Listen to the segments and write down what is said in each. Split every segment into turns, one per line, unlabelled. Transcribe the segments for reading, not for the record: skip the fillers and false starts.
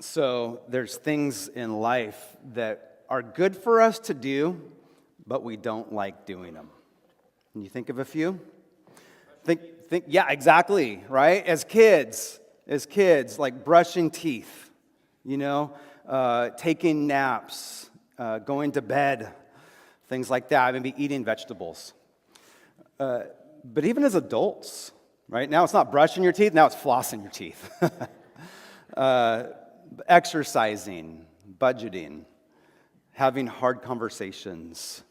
So there's things in life that are good for us to do, but we don't like doing them. Can you think of a few? Yeah, exactly, right? As kids, like brushing teeth, taking naps, going to bed, things like that, maybe eating vegetables. But even as adults, right? Now it's not brushing your teeth, now it's flossing your teeth. Exercising, budgeting, having hard conversations.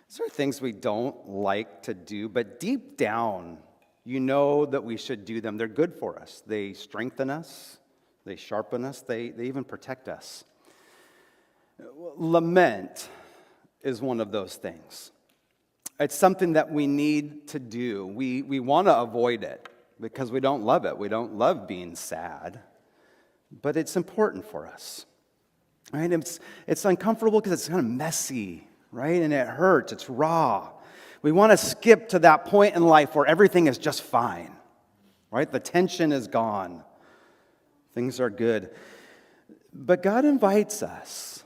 These are things we don't like to do, but deep down, you know that we should do them. They're good for us. They strengthen us. They sharpen us. They even protect us. Lament is one of those things. It's something that we need to do. We want to avoid it because we don't love it. We don't love being sad. But it's important for us, right? It's uncomfortable because it's kind of messy, right? And it hurts. It's raw. We want to skip to that point in life where everything is just fine, right? The tension is gone. Things are good. But God invites us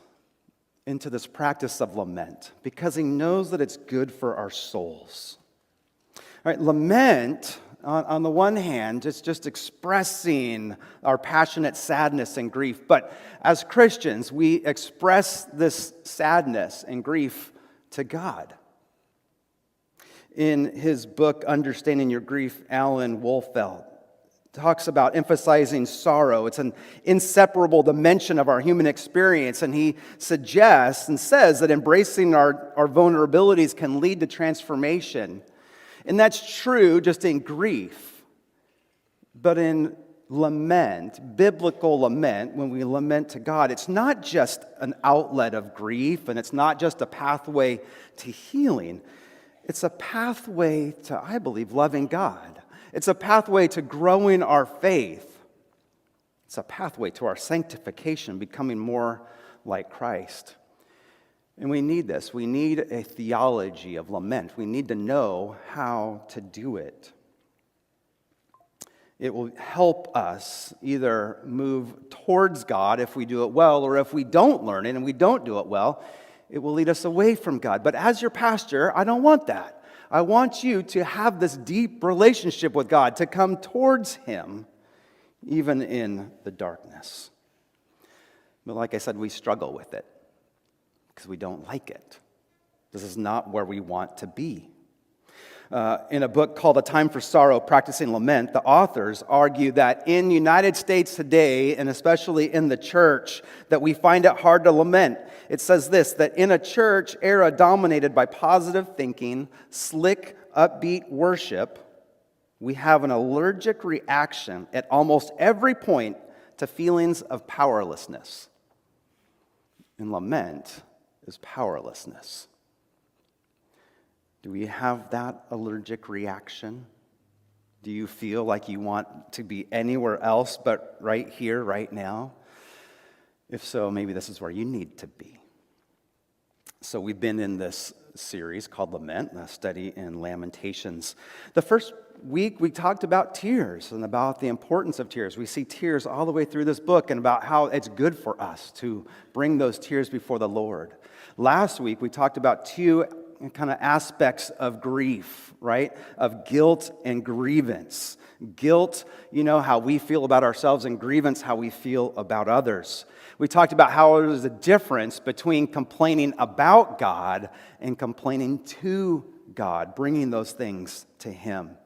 into this practice of lament because He knows that it's good for our souls. All right, lament, on the one hand, it's just expressing our passionate sadness and grief. But as Christians, we express this sadness and grief to God. In his book, Understanding Your Grief, Alan Wolfelt talks about emphasizing sorrow. It's an inseparable dimension of our human experience, and he suggests and says that embracing our vulnerabilities can lead to transformation. And that's true just in grief. But in lament, biblical lament, when we lament to God, it's not just an outlet of grief, and it's not just a pathway to healing. It's a pathway to, I believe, loving God. It's a pathway to growing our faith. It's a pathway to our sanctification, becoming more like Christ. And we need this. We need a theology of lament. We need to know how to do it. It will help us either move towards God if we do it well, or if we don't learn it and we don't do it well, it will lead us away from God. But as your pastor, I don't want that. I want you to have this deep relationship with God, to come towards Him, even in the darkness. But like I said, we struggle with it because we don't like it. This is not where we want to be. In a book called A Time for Sorrow, Practicing Lament, the authors argue that in the United States today, and especially in the church, that we find it hard to lament. It says this, that in a church era dominated by positive thinking, slick, upbeat worship, we have an allergic reaction at almost every point to feelings of powerlessness. And lament is powerlessness. Do we have that allergic reaction? Do you feel like you want to be anywhere else but right here, right now? If so, maybe this is where you need to be. So we've been in this series called Lament, a study in Lamentations. The first week we talked about tears and about the importance of tears. We see tears all the way through this book and about how it's good for us to bring those tears before the Lord. Last week we talked about two kind of aspects of grief, right? Of guilt and grievance. Guilt, how we feel about ourselves, and grievance, how we feel about others. We talked about how there's a difference between complaining about God and complaining to God, bringing those things to Him.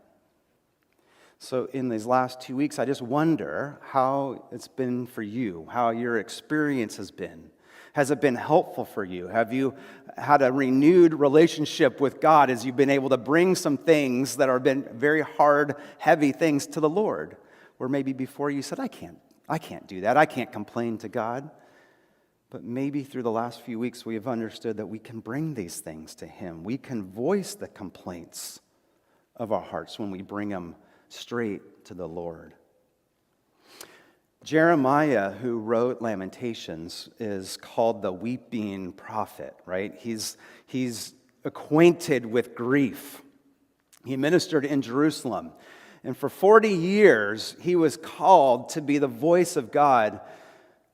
So in these last 2 weeks, I just wonder how it's been for you, how your experience has been. Has it been helpful for you? Have you had a renewed relationship with God as you've been able to bring some things that have been very hard, heavy things to the Lord? Where maybe before you said, I can't do that. I can't complain to God. But maybe through the last few weeks we have understood that we can bring these things to Him. We can voice the complaints of our hearts when we bring them straight to the Lord. Jeremiah, who wrote Lamentations, is called the weeping prophet, right? He's acquainted with grief. He ministered in Jerusalem. And for 40 years, he was called to be the voice of God,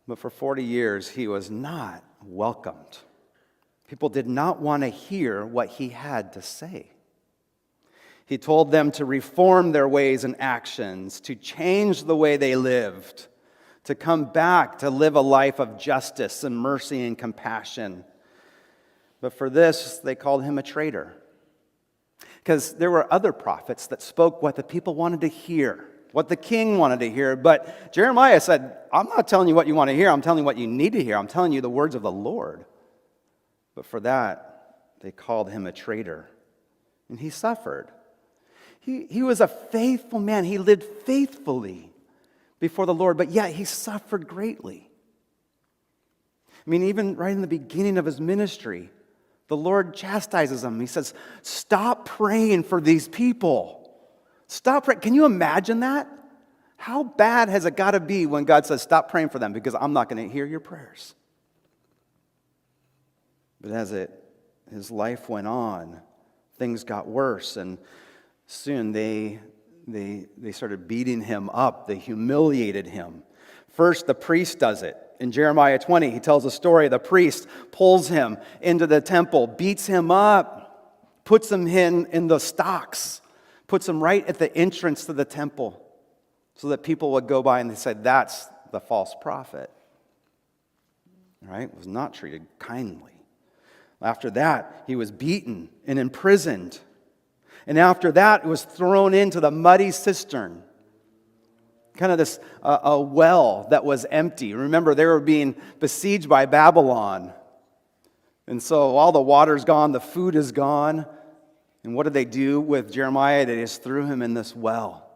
But for 40 years, he was not welcomed. People did not want to hear what he had to say. He told them to reform their ways and actions, to change the way they lived, to come back to live a life of justice and mercy and compassion. But for this, they called him a traitor. Because there were other prophets that spoke what the people wanted to hear, what the king wanted to hear. But Jeremiah said, I'm not telling you what you want to hear. I'm telling you what you need to hear. I'm telling you the words of the Lord. But for that, they called him a traitor. And he suffered. He was a faithful man. He lived faithfully before the Lord, but yet he suffered greatly. I mean, even right in the beginning of his ministry, the Lord chastises him. He says, stop praying for these people. Stop praying. Can you imagine that? How bad has it got to be when God says, stop praying for them because I'm not going to hear your prayers? But as his life went on, things got worse, and soon they started beating him up. They humiliated him. First, the priest does it. In Jeremiah 20, he tells a story. The priest pulls him into the temple, beats him up, puts him in the stocks, puts him right at the entrance to the temple so that people would go by and they said, that's the false prophet. Right? Was not treated kindly. After that, he was beaten and imprisoned. And after that, it was thrown into the muddy cistern. Kind of this a well that was empty. Remember, they were being besieged by Babylon. And so all the water's gone, the food is gone. And what did they do with Jeremiah? They just threw him in this well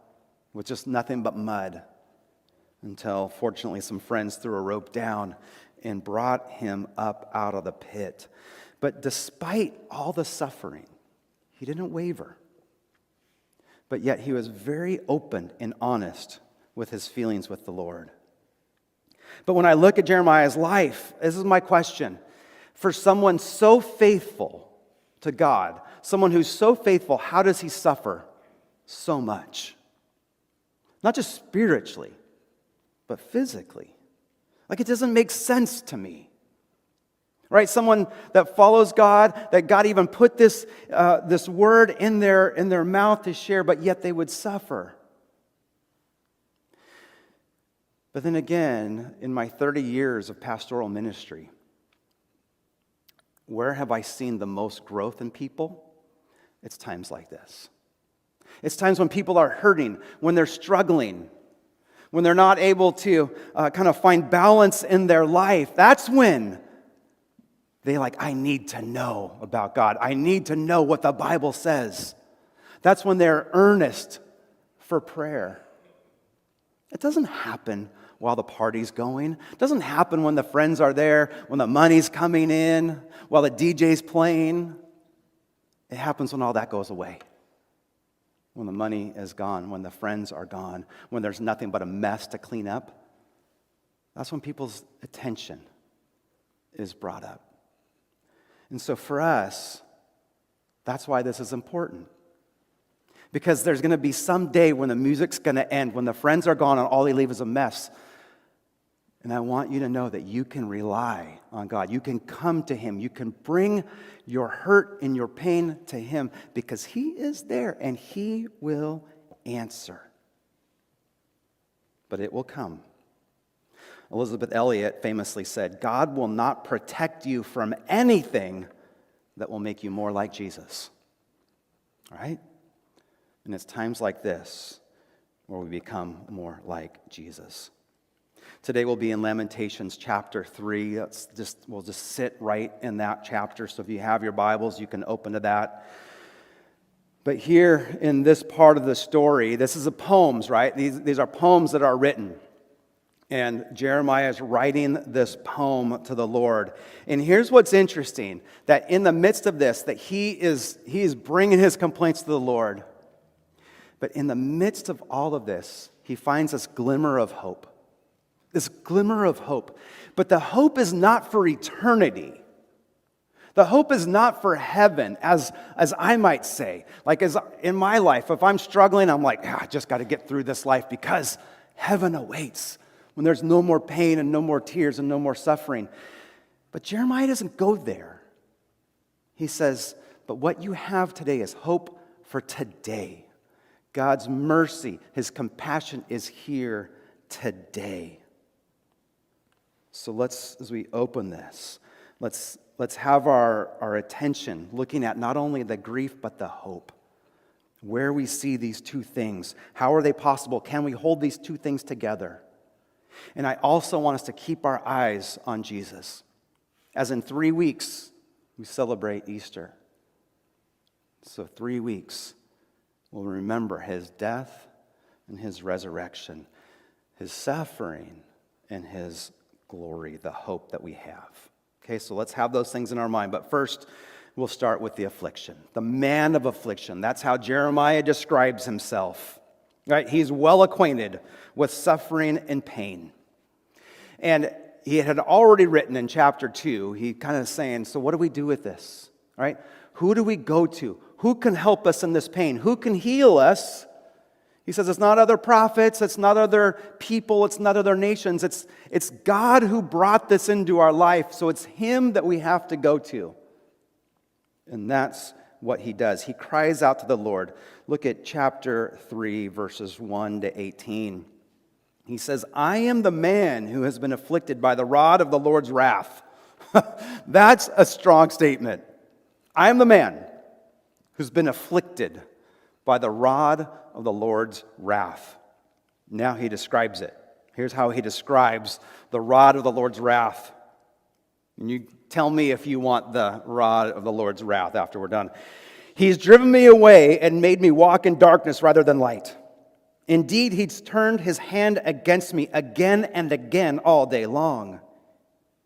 with just nothing but mud. Until, fortunately, some friends threw a rope down and brought him up out of the pit. But despite all the suffering, he didn't waver. But yet he was very open and honest with his feelings with the Lord. But when I look at Jeremiah's life, this is my question. For someone so faithful to God, someone who's so faithful, how does he suffer so much? Not just spiritually, but physically. Like, it doesn't make sense to me. Right? Someone that follows God, that God even put this word in their mouth to share, but yet they would suffer. But then again, in my 30 years of pastoral ministry, where have I seen the most growth in people? It's times like this. It's times when people are hurting, when they're struggling, when they're not able to kind of find balance in their life. That's when I need to know about God. I need to know what the Bible says. That's when they're earnest for prayer. It doesn't happen while the party's going. It doesn't happen when the friends are there, when the money's coming in, while the DJ's playing. It happens when all that goes away. When the money is gone, when the friends are gone, when there's nothing but a mess to clean up. That's when people's attention is brought up. And so for us, that's why this is important. Because there's going to be some day when the music's going to end, when the friends are gone and all they leave is a mess. And I want you to know that you can rely on God. You can come to Him. You can bring your hurt and your pain to Him because He is there and He will answer. But it will come. Elizabeth Elliot famously said, God will not protect you from anything that will make you more like Jesus. All right? And it's times like this where we become more like Jesus. Today we'll be in Lamentations chapter 3. We'll just sit right in that chapter. So if you have your Bibles, you can open to that. But here in this part of the story, this is a poems, right? These are poems that are written. And Jeremiah is writing this poem to the Lord. And here's what's interesting, that in the midst of this, that he is bringing his complaints to the Lord. But in the midst of all of this, he finds this glimmer of hope. This glimmer of hope. But the hope is not for eternity. The hope is not for heaven, as I might say. Like as in my life, if I'm struggling, I'm like, I just got to get through this life because heaven awaits. when there's no more pain and no more tears and no more suffering. But Jeremiah doesn't go there. He says, but what you have today is hope for today. God's mercy, his compassion is here today. So as we open this, let's have our attention looking at not only the grief, but the hope. Where we see these two things. How are they possible? Can we hold these two things together? And I also want us to keep our eyes on Jesus. As in 3 weeks, we celebrate Easter. So 3 weeks, we'll remember his death and his resurrection, his suffering and his glory, the hope that we have. Okay, so let's have those things in our mind. But first, we'll start with the affliction. The man of affliction. That's how Jeremiah describes himself. Right? He's well acquainted with suffering and pain. And he had already written in chapter 2, he kind of saying, so what do we do with this? Right? Who do we go to? Who can help us in this pain? Who can heal us? He says it's not other prophets, it's not other people, it's not other nations. It's God who brought this into our life, so it's him that we have to go to. And that's what he does. He cries out to the Lord. Look at chapter 3, verses 1 to 18. He says, I am the man who has been afflicted by the rod of the Lord's wrath. That's a strong statement. I am the man who's been afflicted by the rod of the Lord's wrath. Now he describes it. Here's how he describes the rod of the Lord's wrath. And you tell me if you want the rod of the Lord's wrath after we're done. He's driven me away and made me walk in darkness rather than light. Indeed, he's turned his hand against me again and again all day long.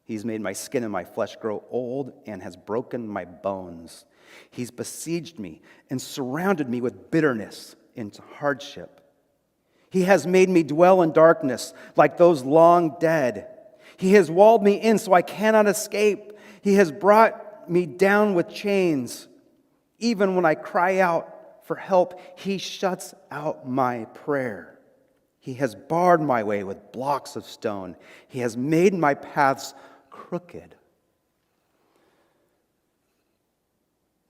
He's made my skin and my flesh grow old and has broken my bones. He's besieged me and surrounded me with bitterness and hardship. He has made me dwell in darkness like those long dead. He has walled me in so I cannot escape. He has brought me down with chains. Even when I cry out for help, he shuts out my prayer. He has barred my way with blocks of stone. He has made my paths crooked.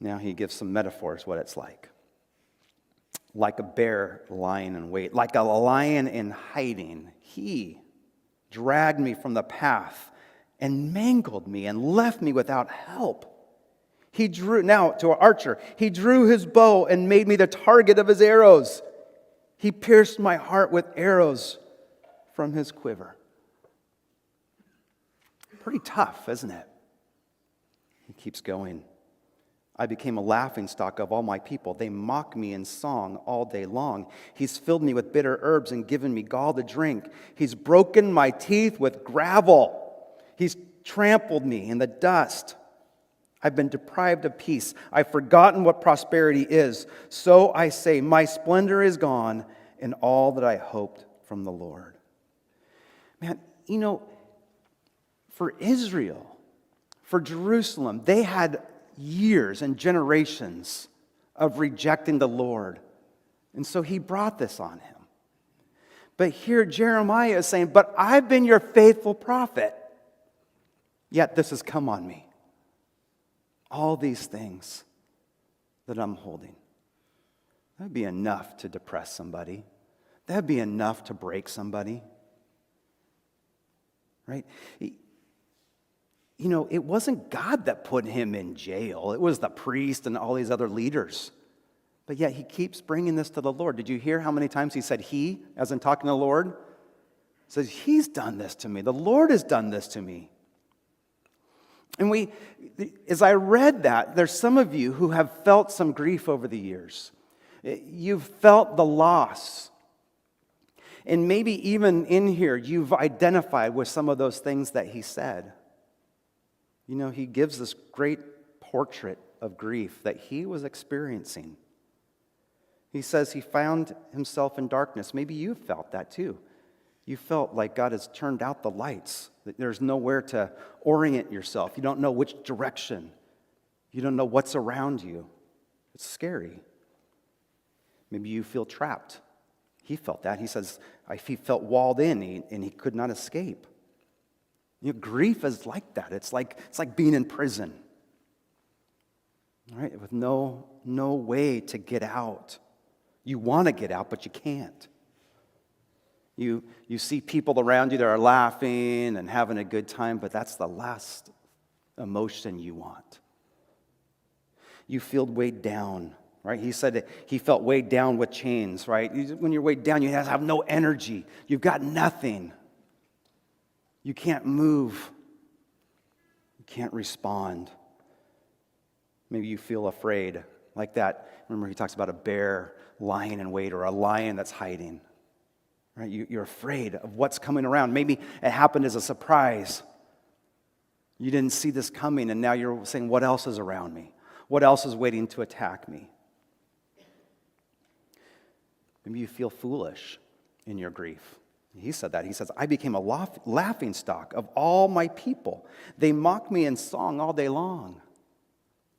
Now he gives some metaphors what it's like. Like a bear lying in wait, like a lion in hiding. He dragged me from the path and mangled me and left me without help. Now to an archer, he drew his bow and made me the target of his arrows. He pierced my heart with arrows from his quiver. Pretty tough, isn't it? He keeps going. I became a laughingstock of all my people. They mock me in song all day long. He's filled me with bitter herbs and given me gall to drink. He's broken my teeth with gravel. He's trampled me in the dust. I've been deprived of peace. I've forgotten what prosperity is. So I say, my splendor is gone and all that I hoped from the Lord. Man, for Israel, for Jerusalem, they had years and generations of rejecting the Lord. And so he brought this on him. But here Jeremiah is saying, but I've been your faithful prophet, yet this has come on me. All these things that I'm holding. That'd be enough to depress somebody. That'd be enough to break somebody. Right? It wasn't God that put him in jail. It was the priest and all these other leaders. But yet he keeps bringing this to the Lord. Did you hear how many times he said he, as in talking to the Lord? He says, he's done this to me. The Lord has done this to me. And as I read that, there's some of you who have felt some grief over the years. You've felt the loss. And maybe even in here, you've identified with some of those things that he said. He gives this great portrait of grief that he was experiencing. He says he found himself in darkness. Maybe you've felt that too. You felt like God has turned out the lights. That there's nowhere to orient yourself. You don't know which direction. You don't know what's around you. It's scary. Maybe you feel trapped. He felt that. He says, He felt walled in and he could not escape. Grief is like that. It's like being in prison, right? With no way to get out. You want to get out, but you can't. You see people around you that are laughing and having a good time, but that's the last emotion you want. You feel weighed down, right? He said that he felt weighed down with chains, right? When you're weighed down, you have no energy. You've got nothing. You can't move. You can't respond. Maybe you feel afraid, like that. Remember, he talks about a bear lying in wait or a lion that's hiding. Right? You're afraid of what's coming around. Maybe it happened as a surprise. You didn't see this coming, and now you're saying, what else is around me? What else is waiting to attack me? Maybe you feel foolish in your grief. He said that. He says, I became a laughing stock of all my people. They mock me in song all day long.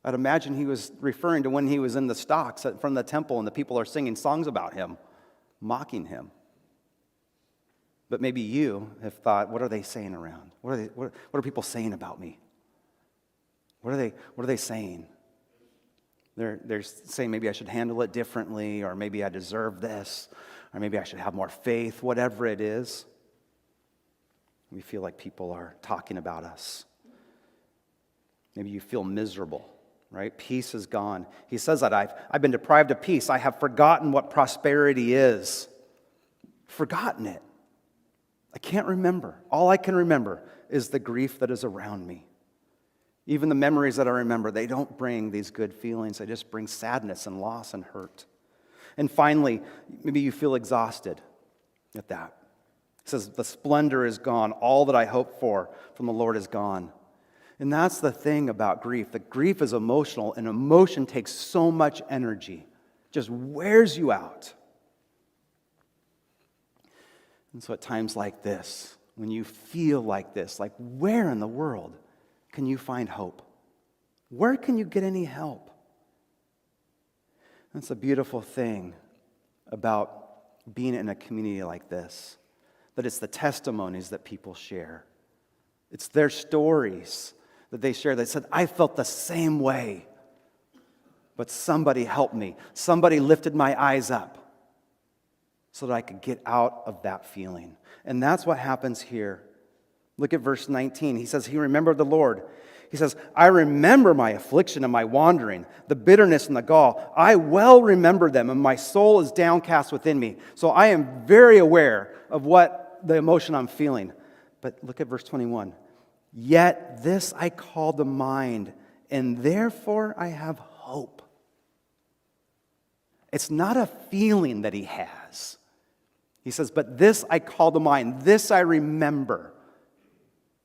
I'd imagine he was referring to when he was in the stocks from the temple and the people are singing songs about him, mocking him. But maybe you have thought, what are they saying around? What are people saying about me? What are they saying? They're saying maybe I should handle it differently, or maybe I deserve this, or maybe I should have more faith, whatever it is. We feel like people are talking about us. Maybe you feel miserable, right? Peace is gone. He says that I've been deprived of peace. I have forgotten what prosperity is. Forgotten it. I can't remember. All I can remember is the grief that is around me. Even the memories that I remember, they don't bring these good feelings. They just bring sadness and loss and hurt. And finally, maybe you feel exhausted at that. It says, the splendor is gone. All that I hoped for from the Lord is gone. And that's the thing about grief. That grief is emotional, and emotion takes so much energy. Just wears you out. And so at times like this, when you feel like this, like where in the world can you find hope? Where can you get any help? That's a beautiful thing about being in a community like this, that it's the testimonies that people share. It's their stories that they share. They said, I felt the same way, but somebody helped me. Somebody lifted my eyes up so that I could get out of that feeling. And that's what happens here. Look at verse 19. He says, he remembered the Lord. He says, I remember my affliction and my wandering, the bitterness and the gall. I well remember them, and my soul is downcast within me. So I am very aware of what the emotion I'm feeling. But look at verse 21. Yet this I call to mind, and therefore I have hope. It's not a feeling that he has. He says, but this I call to mind, this I remember,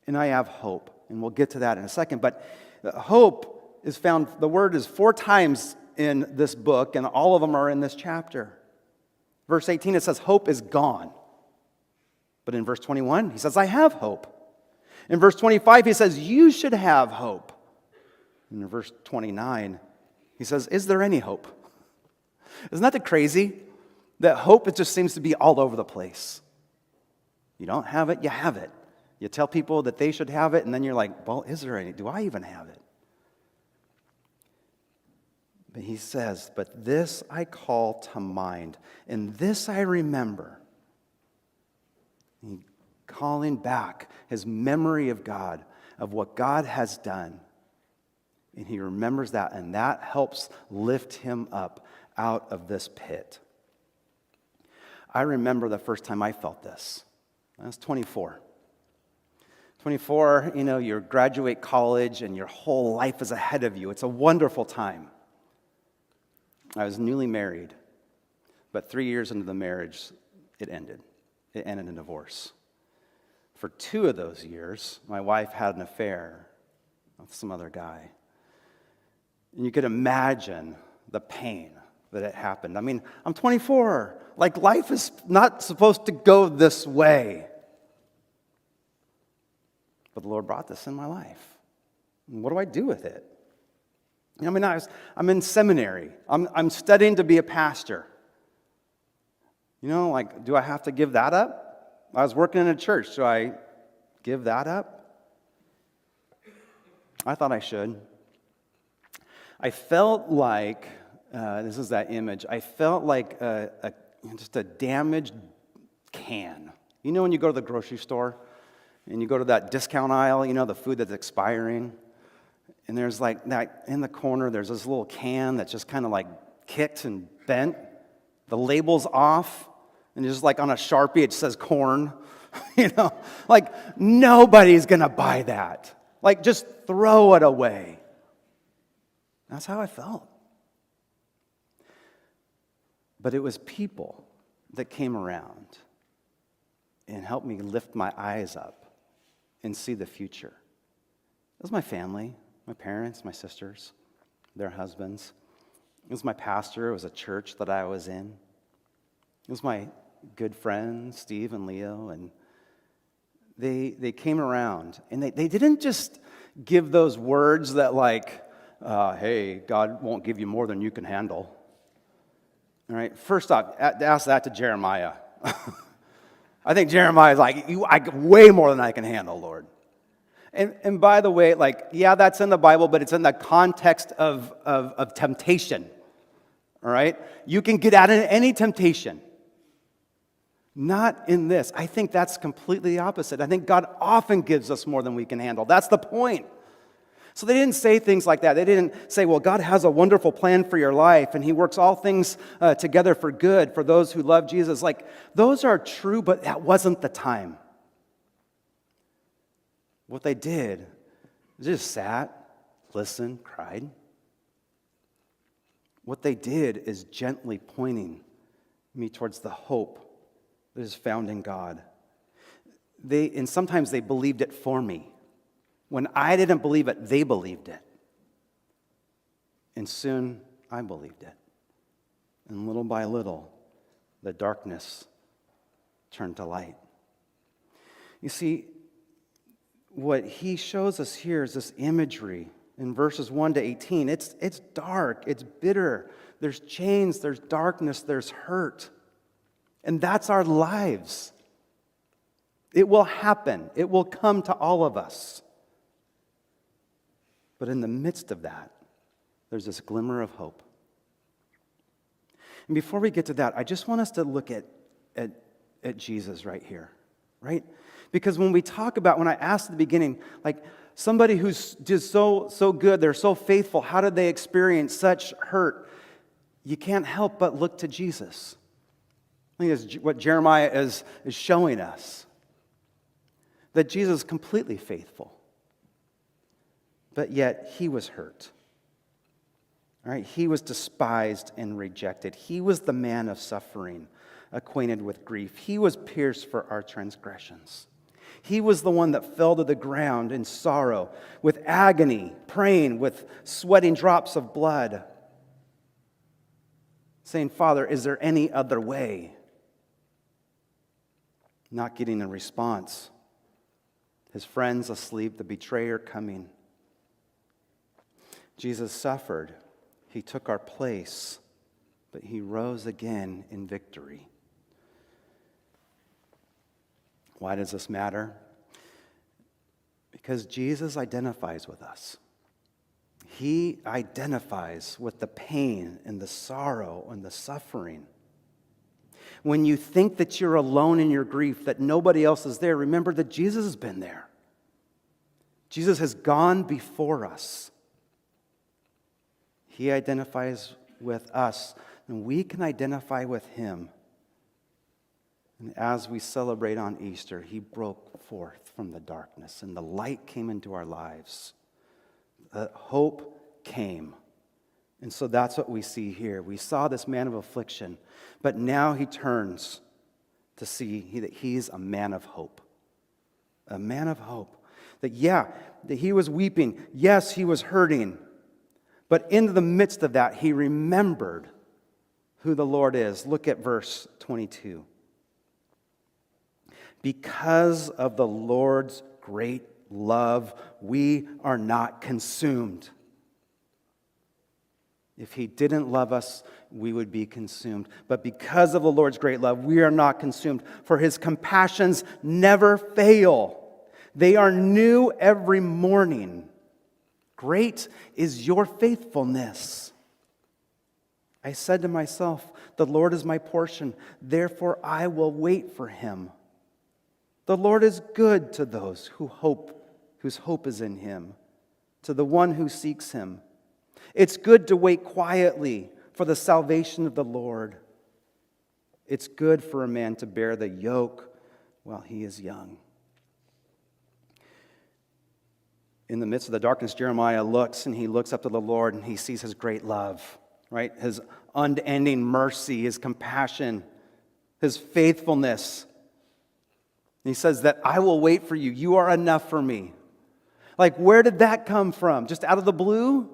and I have hope. And we'll get to that in a second. But hope is found, the word is 4 times in this book, and all of them are in this chapter. Verse 18, it says, hope is gone. But in verse 21, he says, I have hope. In verse 25, he says, you should have hope. And in verse 29, he says, is there any hope? Isn't that crazy? That hope, it just seems to be all over the place. You don't have it, you have it. You tell people that they should have it, and then you're like, well, is there any? Do I even have it? But he says, but this I call to mind, and this I remember. Calling back his memory of God, of what God has done. And he remembers that, and that helps lift him up out of this pit. I remember the first time I felt this. I was 24. 24, you graduate college and your whole life is ahead of you. It's a wonderful time. I was newly married, but 3 years into the marriage, it ended. It ended in divorce. For 2 of those years, my wife had an affair with some other guy. And you could imagine the pain that it happened. I mean, I'm 24. Like, life is not supposed to go this way. But the Lord brought this in my life. And what do I do with it? I'm in seminary. I'm studying to be a pastor. Like, do I have to give that up? I was working in a church. Do I give that up? I thought I should. I felt like, this is that image, I felt like just a damaged can. When you go to the grocery store and you go to that discount aisle, the food that's expiring, and there's like that in the corner, there's this little can that's just kind of like kicked and bent. The label's off, and just like on a Sharpie, it says corn. Like nobody's gonna buy that. Like just throw it away. That's how I felt. But it was people that came around and helped me lift my eyes up and see the future. It was my family, my parents, my sisters, their husbands. It was my pastor. It was a church that I was in. It was my good friends, Steve and Leo, and they came around, and they didn't just give those words that like, hey, God won't give you more than you can handle. All right, first off, ask that to Jeremiah. I think Jeremiah is like, I way more than I can handle, Lord. And by the way, like, yeah, that's in the Bible, but it's in the context of temptation. All right? You can get out of any temptation. Not in this. I think that's completely the opposite. I think God often gives us more than we can handle. That's the point. So they didn't say things like that. They didn't say, well, God has a wonderful plan for your life, and He works all things together for good for those who love Jesus. Like, those are true, but that wasn't the time. What they did was just sat, listened, cried. What they did is gently pointing me towards the hope that is found in God. And sometimes they believed it for me. When I didn't believe it, they believed it. And soon I believed it. And little by little, the darkness turned to light. You see, what he shows us here is this imagery in verses 1 to 18. It's dark, it's bitter, there's chains, there's darkness, there's hurt. And that's our lives. It will happen. It will come to all of us. But in the midst of that, there's this glimmer of hope. And before we get to that, I just want us to look at Jesus right here, right? Because when I asked at the beginning, like somebody who's just so good, they're so faithful, how did they experience such hurt? You can't help but look to Jesus. I think that's what Jeremiah is showing us. That Jesus is completely faithful. But yet, he was hurt. All right? He was despised and rejected. He was the man of suffering, acquainted with grief. He was pierced for our transgressions. He was the one that fell to the ground in sorrow, with agony, praying, with sweating drops of blood, saying, Father, is there any other way? Not getting a response. His friends asleep, the betrayer coming. Jesus suffered. He took our place, but he rose again in victory. Why does this matter? Because Jesus identifies with us. He identifies with the pain and the sorrow and the suffering. When you think that you're alone in your grief, that nobody else is there, remember that Jesus has been there. Jesus has gone before us. He identifies with us, and we can identify with him. And as we celebrate on Easter, he broke forth from the darkness, and the light came into our lives. Hope came. And so that's what we see here. We saw this man of affliction, but now he turns to see that he's a man of hope. A man of hope. That he was weeping. Yes, he was hurting. But in the midst of that, he remembered who the Lord is. Look at verse 22. Because of the Lord's great love, we are not consumed. If he didn't love us, we would be consumed. But because of the Lord's great love, we are not consumed, for his compassions never fail. They are new every morning. Great is your faithfulness. I said to myself, the Lord is my portion, therefore I will wait for him. The Lord is good to those whose hope is in him, to the one who seeks him. It's good to wait quietly for the salvation of the Lord. It's good for a man to bear the yoke while he is young. In the midst of the darkness, Jeremiah looks up to the Lord and he sees his great love, right? His unending mercy, his compassion, his faithfulness. And he says that I will wait for you. You are enough for me. Like, where did that come from? Just out of the blue?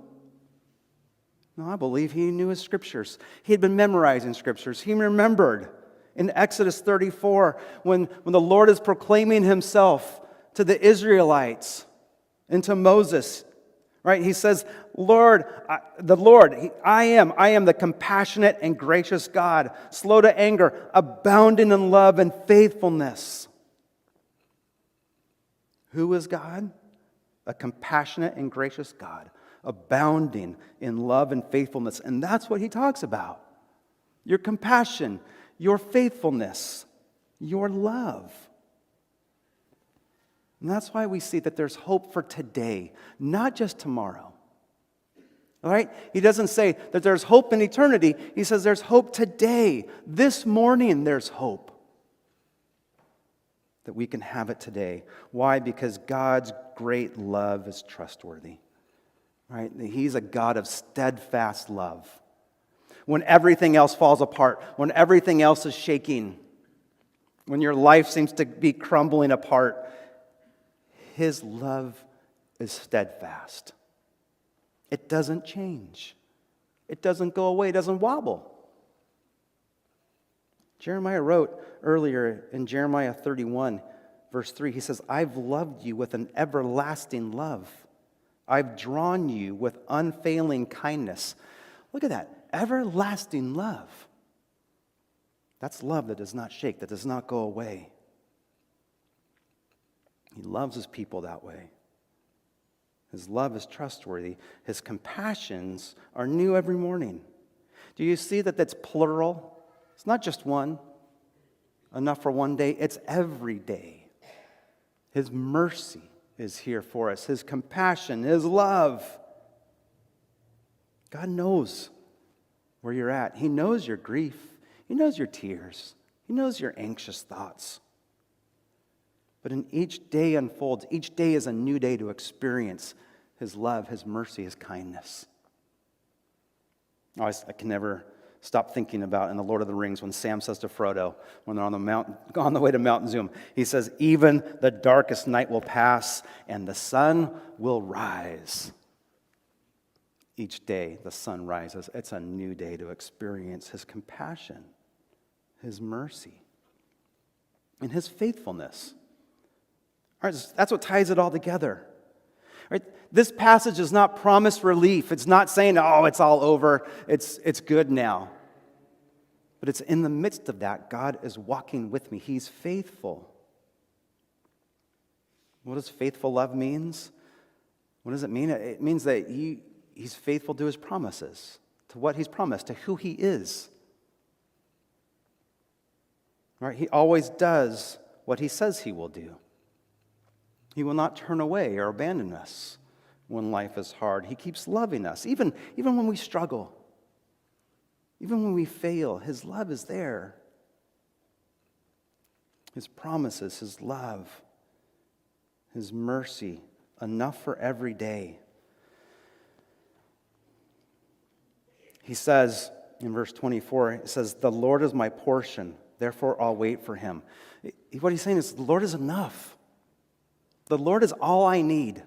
No, I believe he knew his scriptures. He had been memorizing scriptures. He remembered in Exodus 34 when the Lord is proclaiming himself to the Israelites and to Moses, right? He says, I am the compassionate and gracious God, slow to anger, abounding in love and faithfulness. Who is God? A compassionate and gracious God, abounding in love and faithfulness. And that's what he talks about. Your compassion, your faithfulness, your love. And that's why we see that there's hope for today, not just tomorrow. All right? He doesn't say that there's hope in eternity. He says there's hope today. This morning there's hope. That we can have it today. Why? Because God's great love is trustworthy. Right? He's a God of steadfast love. When everything else falls apart, when everything else is shaking, when your life seems to be crumbling apart, his love is steadfast. It doesn't change. It doesn't go away. It doesn't wobble. Jeremiah wrote earlier in Jeremiah 31, verse 3, he says, I've loved you with an everlasting love. I've drawn you with unfailing kindness. Look at that. Everlasting love. That's love that does not shake, that does not go away. He loves his people that way. His love is trustworthy. His compassions are new every morning. Do you see that that's plural? It's not just one, enough for one day. It's every day. His mercy is here for us. His compassion, his love. God knows where you're at. He knows your grief. He knows your tears. He knows your anxious thoughts. But in each day unfolds, each day is a new day to experience his love, his mercy, his kindness. I can never stop thinking about in The Lord of the Rings when Sam says to Frodo, when they're on the way to Mount Zoom, he says, even the darkest night will pass and the sun will rise. Each day the sun rises. It's a new day to experience his compassion, his mercy, and his faithfulness. All right, that's what ties it all together. Right? This passage is not promised relief. It's not saying, oh, it's all over. It's good now. But it's in the midst of that, God is walking with me. He's faithful. What does faithful love means? What does it mean? It means that he's faithful to his promises, to what he's promised, to who he is. Right? He always does what he says he will do. He will not turn away or abandon us when life is hard. He keeps loving us, even when we struggle. Even when we fail, his love is there. His promises, his love, his mercy, enough for every day. He says in verse 24, it says, the Lord is my portion, therefore I'll wait for him. What he's saying is, the Lord is enough. The Lord is all I need.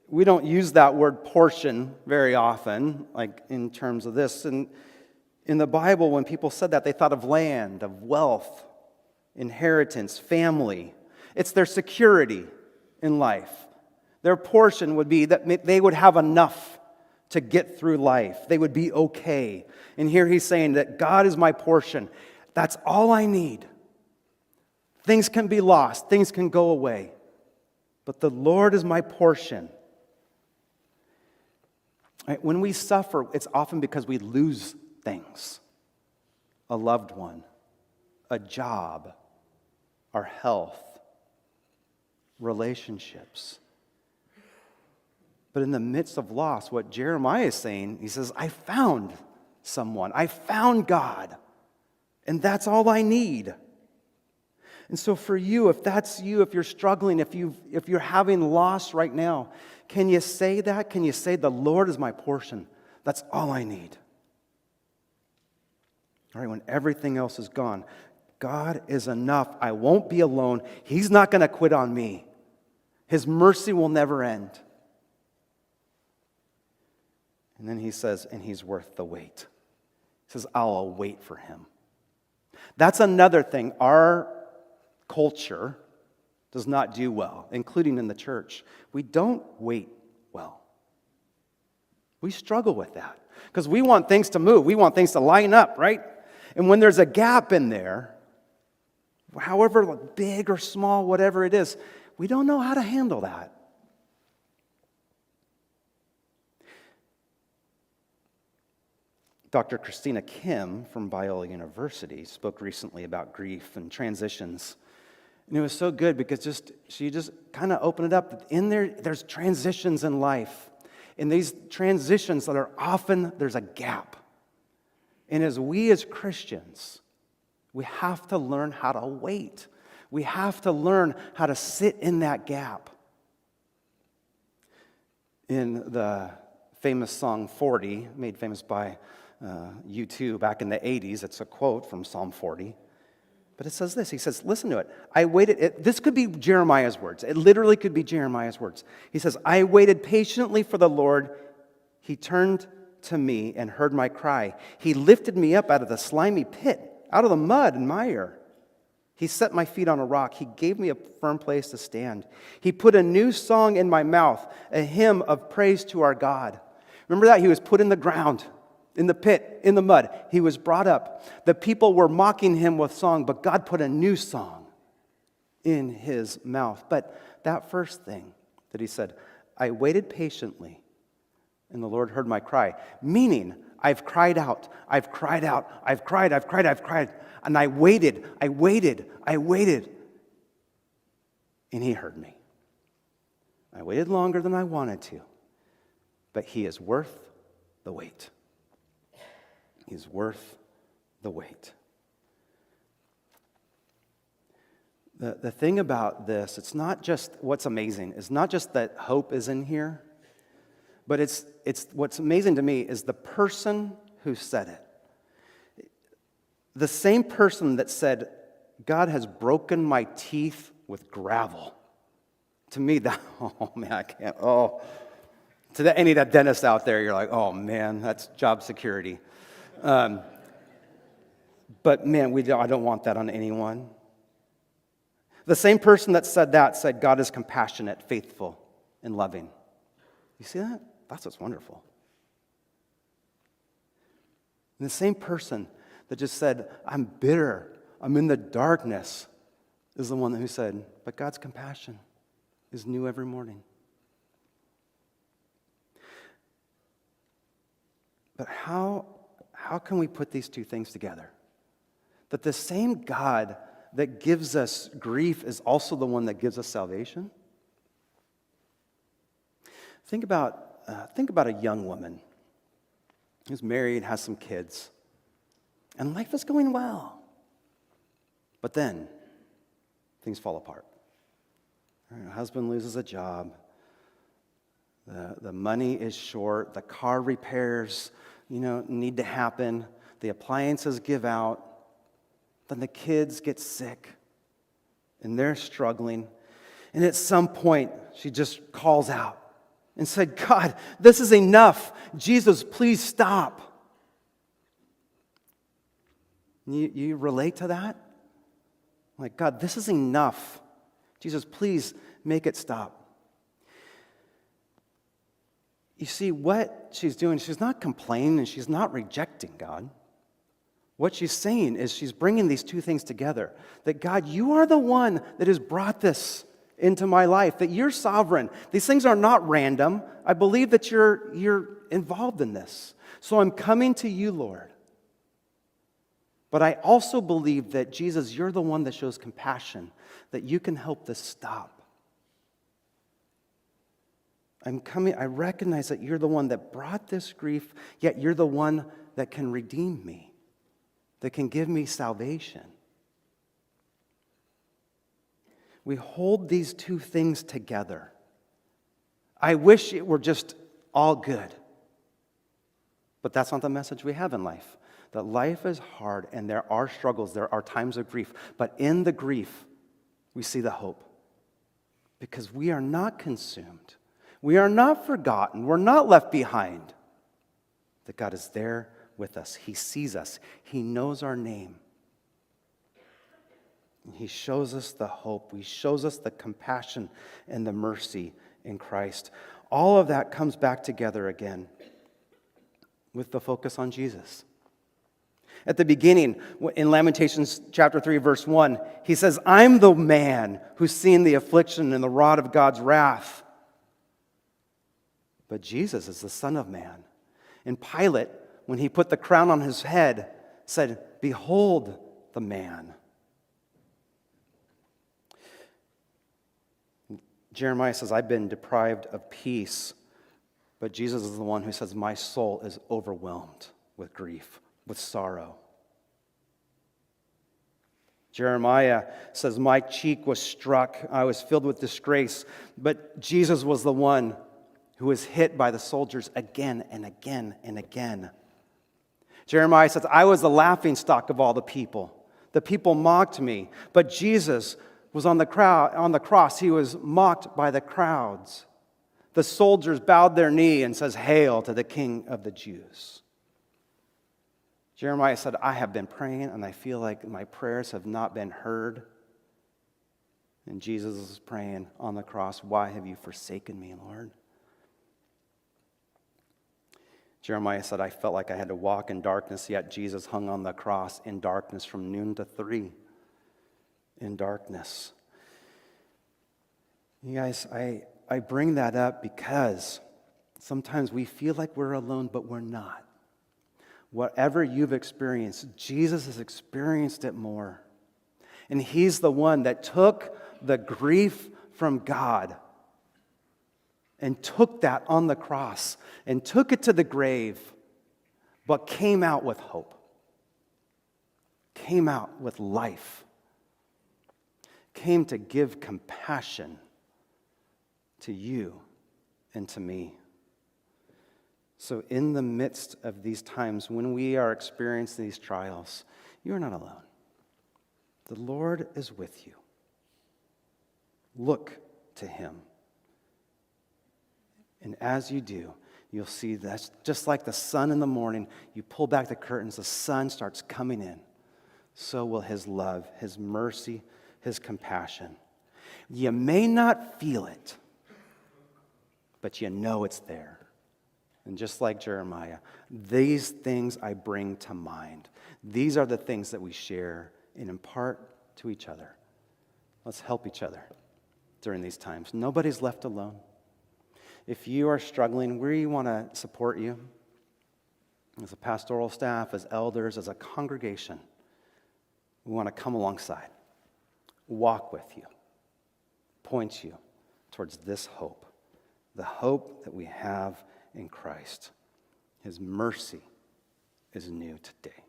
We don't use that word portion very often, like in terms of this. And in the Bible, when people said that, they thought of land, of wealth, inheritance, family. It's their security in life. Their portion would be that they would have enough to get through life. They would be okay. And here he's saying that God is my portion. That's all I need. Things can be lost. Things can go away. But the Lord is my portion. Right? When we suffer, it's often because we lose things. A loved one, a job, our health, relationships. But in the midst of loss, what Jeremiah is saying, he says, I found someone. I found God. And that's all I need. And so for you, if that's you, if you're struggling, if you're having loss right now, can you say that? Can you say, the Lord is my portion? That's all I need. All right, when everything else is gone, God is enough. I won't be alone. He's not going to quit on me. His mercy will never end. And then he says, and he's worth the wait. He says, I'll wait for him. That's another thing our culture does not do well, including in the church. We don't wait well. We struggle with that because we want things to move. We want things to line up, right? And when there's a gap in there, however big or small, whatever it is, we don't know how to handle that. Dr. Christina Kim from Biola University spoke recently about grief and transitions. And it was so good because she just kind of opened it up. In there's transitions in life. In these transitions that are often, there's a gap. And as Christians, we have to learn how to wait. We have to learn how to sit in that gap. In the famous song 40, made famous by U2 back in the 80s, it's a quote from Psalm 40. But it says this, he says, listen to it. I waited, this could be Jeremiah's words. It literally could be Jeremiah's words. He says, I waited patiently for the Lord. He turned to me and heard my cry. He lifted me up out of the slimy pit, out of the mud and mire. He set my feet on a rock. He gave me a firm place to stand. He put a new song in my mouth, a hymn of praise to our God. Remember that? He was put in the ground, in the pit, in the mud. He was brought up. The people were mocking him with song, but God put a new song in his mouth. But that first thing that he said, I waited patiently, and the Lord heard my cry. Meaning, I've cried out, I've cried out, I've cried. And I waited. And he heard me. I waited longer than I wanted to, but he is worth the wait. He's worth the wait. The thing about this, it's not just what's amazing. It's not just that hope is in here, but it's what's amazing to me is the person who said it. The same person that said, God has broken my teeth with gravel. To me, that, oh man, I can't, to any of that dentist out there, you're like, oh man, that's job security. But man, I don't want that on anyone. The same person that said that said God is compassionate, faithful, and loving. You see that? That's what's wonderful. And the same person that just said, I'm bitter, I'm in the darkness, is the one who said, but God's compassion is new every morning. But how can we put these two things together? That the same God that gives us grief is also the one that gives us salvation? Think about a young woman who's married, has some kids, and life is going well. But then, things fall apart. Her husband loses a job. The money is short. The car repairs, need to happen. The appliances give out. Then the kids get sick, and they're struggling. And at some point, she just calls out and said, God, this is enough. Jesus, please stop. You relate to that? Like, God, this is enough. Jesus, please make it stop. you see, what she's doing, she's not complaining and she's not rejecting God. What she's saying is she's bringing these two things together. That God, you are the one that has brought this into my life, that you're sovereign. These things are not random. I believe that you're involved in this. So I'm coming to you, Lord. But I also believe that, Jesus, you're the one that shows compassion, that you can help this stop. I recognize that you're the one that brought this grief, yet you're the one that can redeem me, that can give me salvation. We hold these two things together. I wish it were just all good. But that's not the message we have in life. That life is hard and there are struggles, there are times of grief. But in the grief, we see the hope. Because we are not consumed. We are not forgotten. We're not left behind. That God is there with us. He sees us. He knows our name. And He shows us the hope. He shows us the compassion and the mercy in Christ. All of that comes back together again with the focus on Jesus. At the beginning, in Lamentations chapter 3, verse 1, he says, I'm the man who's seen the affliction and the rod of God's wrath. But Jesus is the Son of Man. And Pilate, when he put the crown on his head, said, behold the man. Jeremiah says, I've been deprived of peace. But Jesus is the one who says, my soul is overwhelmed with grief, with sorrow. Jeremiah says, my cheek was struck. I was filled with disgrace. But Jesus was the one who was hit by the soldiers again and again and again. Jeremiah says, I was the laughingstock of all the people. The people mocked me. But Jesus was on the cross. He was mocked by the crowds. The soldiers bowed their knee and says, hail to the King of the Jews. Jeremiah said, I have been praying and I feel like my prayers have not been heard. And Jesus is praying on the cross, why have you forsaken me, Lord? Jeremiah said, I felt like I had to walk in darkness, yet Jesus hung on the cross in darkness from noon to 3. In darkness. You guys, I bring that up because sometimes we feel like we're alone, but we're not. Whatever you've experienced, Jesus has experienced it more. And He's the one that took the grief from God and took that on the cross and took it to the grave, but came out with hope, came out with life, came to give compassion to you and to me. So in the midst of these times, when we are experiencing these trials, you are not alone. The Lord is with you. Look to Him. And as you do, you'll see that's just like the sun in the morning. You pull back the curtains, the sun starts coming in. So will His love, His mercy, His compassion. You may not feel it, but you know it's there. And just like Jeremiah, these things I bring to mind. These are the things that we share and impart to each other. Let's help each other during these times. Nobody's left alone. If you are struggling, we want to support you as a pastoral staff, as elders, as a congregation. We want to come alongside, walk with you, point you towards this hope, the hope that we have in Christ. His mercy is new today.